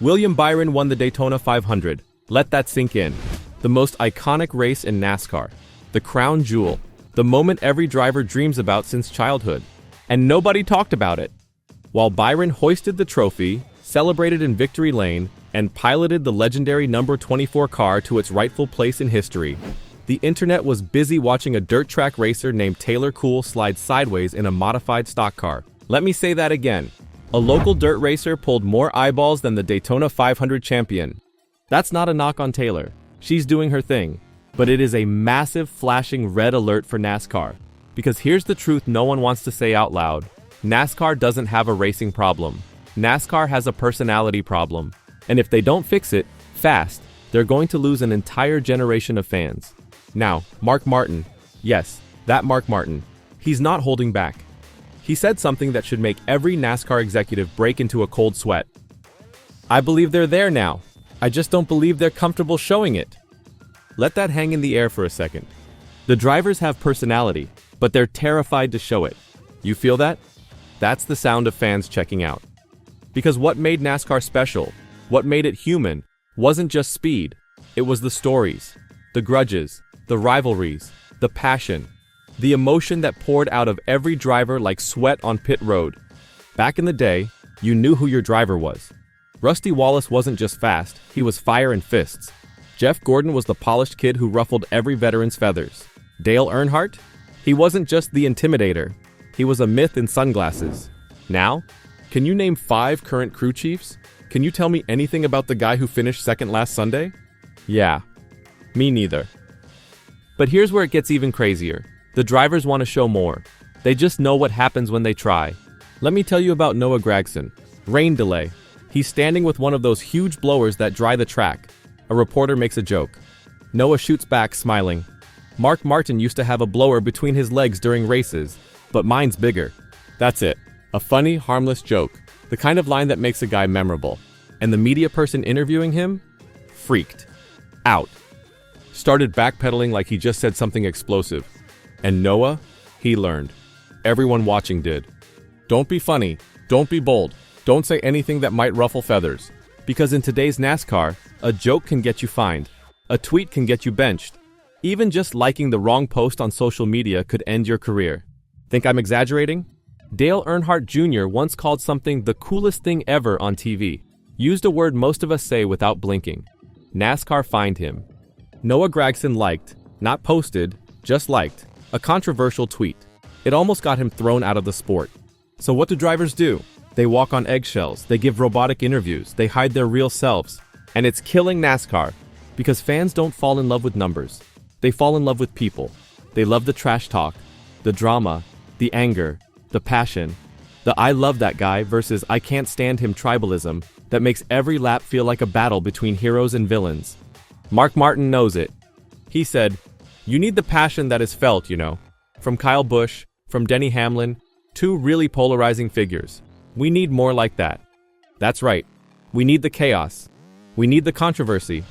William Byron won the Daytona 500. Let that sink in. The most iconic race in NASCAR. The crown jewel. The moment every driver dreams about since childhood. And nobody talked about it. While Byron hoisted the trophy, celebrated in victory lane, and piloted the legendary number 24 car to its rightful place in history, the internet was busy watching a dirt track racer named Taylor Cool slide sideways in a modified stock car. Let me say that again. A local dirt racer pulled more eyeballs than the Daytona 500 champion. That's not a knock on Taylor. She's doing her thing. But it is a massive flashing red alert for NASCAR. Because here's the truth no one wants to say out loud. NASCAR doesn't have a racing problem. NASCAR has a personality problem. And if they don't fix it fast, they're going to lose an entire generation of fans. Now, Mark Martin. Yes, that Mark Martin. He's not holding back. He said something that should make every NASCAR executive break into a cold sweat. I believe they're there now. I just don't believe they're comfortable showing it. Let that hang in the air for a second. The drivers have personality, but they're terrified to show it. You feel that? That's the sound of fans checking out. Because what made NASCAR special, what made it human, wasn't just speed. It was the stories, the grudges, the rivalries, the passion, the emotion that poured out of every driver like sweat on pit road. Back in the day, you knew who your driver was. Rusty Wallace wasn't just fast, he was fire and fists. Jeff Gordon was the polished kid who ruffled every veteran's feathers. Dale Earnhardt? He wasn't just the intimidator, he was a myth in sunglasses. Now, can you name 5 current crew chiefs? Can you tell me anything about the guy who finished second last Sunday? Yeah, me neither. But here's where it gets even crazier. The drivers want to show more. They just know what happens when they try. Let me tell you about Noah Gragson. Rain delay. He's standing with one of those huge blowers that dry the track. A reporter makes a joke. Noah shoots back, smiling. Mark Martin used to have a blower between his legs during races, but mine's bigger. That's it. A funny, harmless joke. The kind of line that makes a guy memorable. And the media person interviewing him? Freaked. Out. Started backpedaling like he just said something explosive. And Noah, he learned. Everyone watching did. Don't be funny. Don't be bold. Don't say anything that might ruffle feathers. Because in today's NASCAR, a joke can get you fined. A tweet can get you benched. Even just liking the wrong post on social media could end your career. Think I'm exaggerating? Dale Earnhardt Jr. once called something the coolest thing ever on TV. Used a word most of us say without blinking. NASCAR fined him. Noah Gragson liked, not posted, just liked, a controversial tweet. It almost got him thrown out of the sport. So what do drivers do? They walk on eggshells, they give robotic interviews, they hide their real selves. And it's killing NASCAR, because fans don't fall in love with numbers. They fall in love with people. They love the trash talk, the drama, the anger, the passion, the I love that guy versus I can't stand him tribalism that makes every lap feel like a battle between heroes and villains. Mark Martin knows it. He said, "You need the passion that is felt, you know." From Kyle Busch, from Denny Hamlin, 2 really polarizing figures. We need more like that. That's right. We need the chaos. We need the controversy.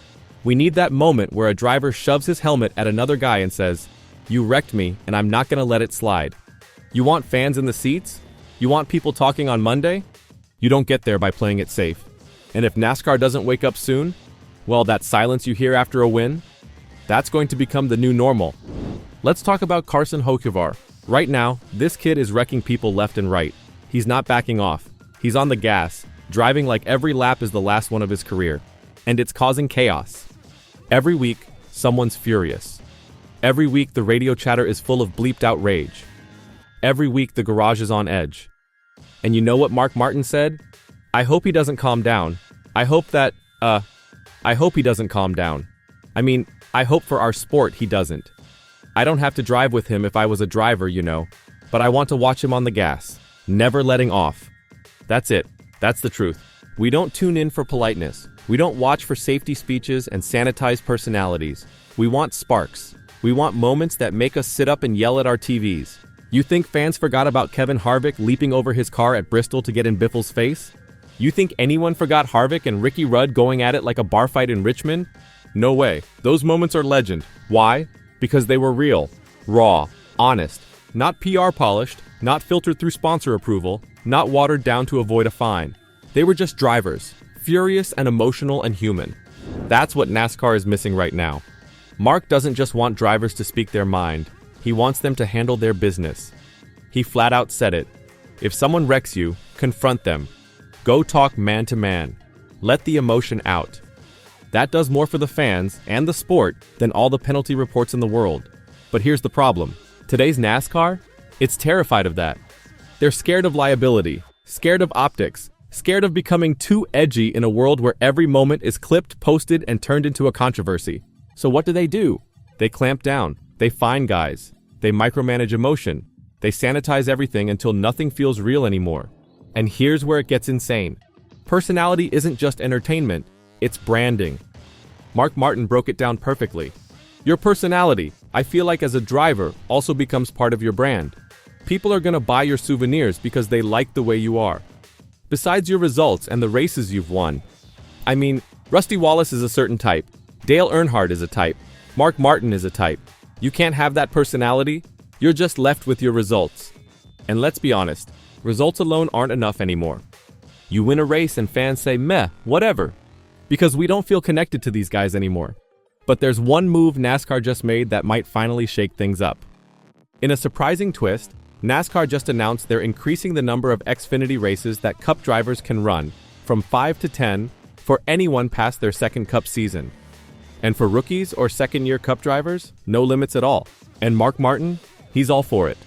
We need that moment where a driver shoves his helmet at another guy and says, "You wrecked me, and I'm not going to let it slide." You want fans in the seats? You want people talking on Monday? You don't get there by playing it safe. And if NASCAR doesn't wake up soon, well, that silence you hear after a win, that's going to become the new normal. Let's talk about Carson Hocevar. Right now, this kid is wrecking people left and right. He's not backing off. He's on the gas, driving like every lap is the last one of his career. And it's causing chaos. Every week, someone's furious. Every week, the radio chatter is full of bleeped out rage. Every week, the garage is on edge. And you know what Mark Martin said? I hope he doesn't calm down. I hope he doesn't calm down. I mean, I hope for our sport he doesn't. I don't have to drive with him if I was a driver, you know, but I want to watch him on the gas, never letting off. That's it. That's the truth. We don't tune in for politeness. We don't watch for safety speeches and sanitized personalities. We want sparks. We want moments that make us sit up and yell at our TVs. You think fans forgot about Kevin Harvick leaping over his car at Bristol to get in Biffle's face? You think anyone forgot Harvick and Ricky Rudd going at it like a bar fight in Richmond? No way. Those moments are legend. Why? Because they were real, raw, honest, not PR polished, not filtered through sponsor approval, not watered down to avoid a fine. They were just drivers, furious and emotional and human. That's what NASCAR is missing right now. Mark doesn't just want drivers to speak their mind, he wants them to handle their business. He flat out said it. If someone wrecks you, confront them. Go talk man to man. Let the emotion out. That does more for the fans and the sport than all the penalty reports in the world. But here's the problem. Today's NASCAR? It's terrified of that. They're scared of liability, scared of optics, scared of becoming too edgy in a world where every moment is clipped, posted, and turned into a controversy. So what do? They clamp down. They fine guys. They micromanage emotion. They sanitize everything until nothing feels real anymore. And here's where it gets insane. Personality isn't just entertainment, it's branding. Mark Martin broke it down perfectly. Your personality, I feel like as a driver, also becomes part of your brand. People are gonna buy your souvenirs because they like the way you are. Besides your results and the races you've won. I mean, Rusty Wallace is a certain type. Dale Earnhardt is a type. Mark Martin is a type. You can't have that personality, you're just left with your results. And let's be honest, results alone aren't enough anymore. You win a race and fans say, meh, whatever. Because we don't feel connected to these guys anymore. But there's one move NASCAR just made that might finally shake things up. In a surprising twist, NASCAR just announced they're increasing the number of Xfinity races that Cup drivers can run from 5 to 10 for anyone past their second Cup season. And for rookies or second-year Cup drivers, no limits at all. And Mark Martin, he's all for it.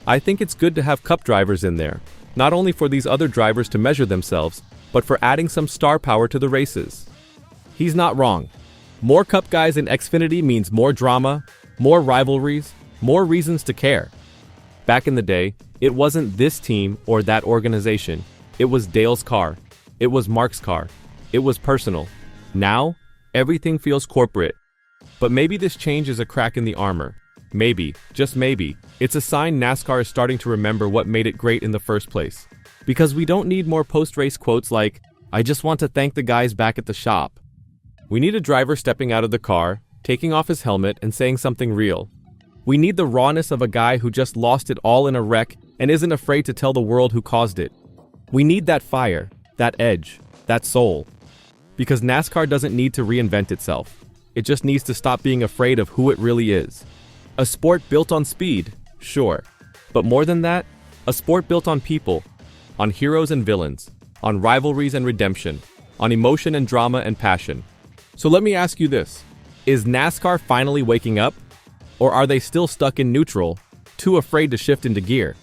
I think it's good to have Cup drivers in there, not only for these other drivers to measure themselves, but for adding some star power to the races. He's not wrong. More Cup guys in Xfinity means more drama, more rivalries, more reasons to care. Back in the day, it wasn't this team or that organization. It was Dale's car. It was Mark's car. It was personal. Now, everything feels corporate. But maybe this change is a crack in the armor. Maybe, just maybe, it's a sign NASCAR is starting to remember what made it great in the first place. Because we don't need more post-race quotes like, "I just want to thank the guys back at the shop." We need a driver stepping out of the car, taking off his helmet, and saying something real. We need the rawness of a guy who just lost it all in a wreck and isn't afraid to tell the world who caused it. We need that fire, that edge, that soul. Because NASCAR doesn't need to reinvent itself. It just needs to stop being afraid of who it really is. A sport built on speed, sure. But more than that, a sport built on people, on heroes and villains, on rivalries and redemption, on emotion and drama and passion. So let me ask you this. Is NASCAR finally waking up? Or are they still stuck in neutral, too afraid to shift into gear?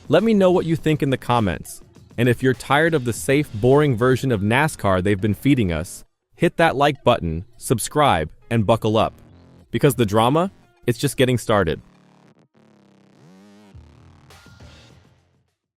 Let me know what you think in the comments. And if you're tired of the safe, boring version of NASCAR they've been feeding us, hit that like button, subscribe, and buckle up. Because the drama, it's just getting started.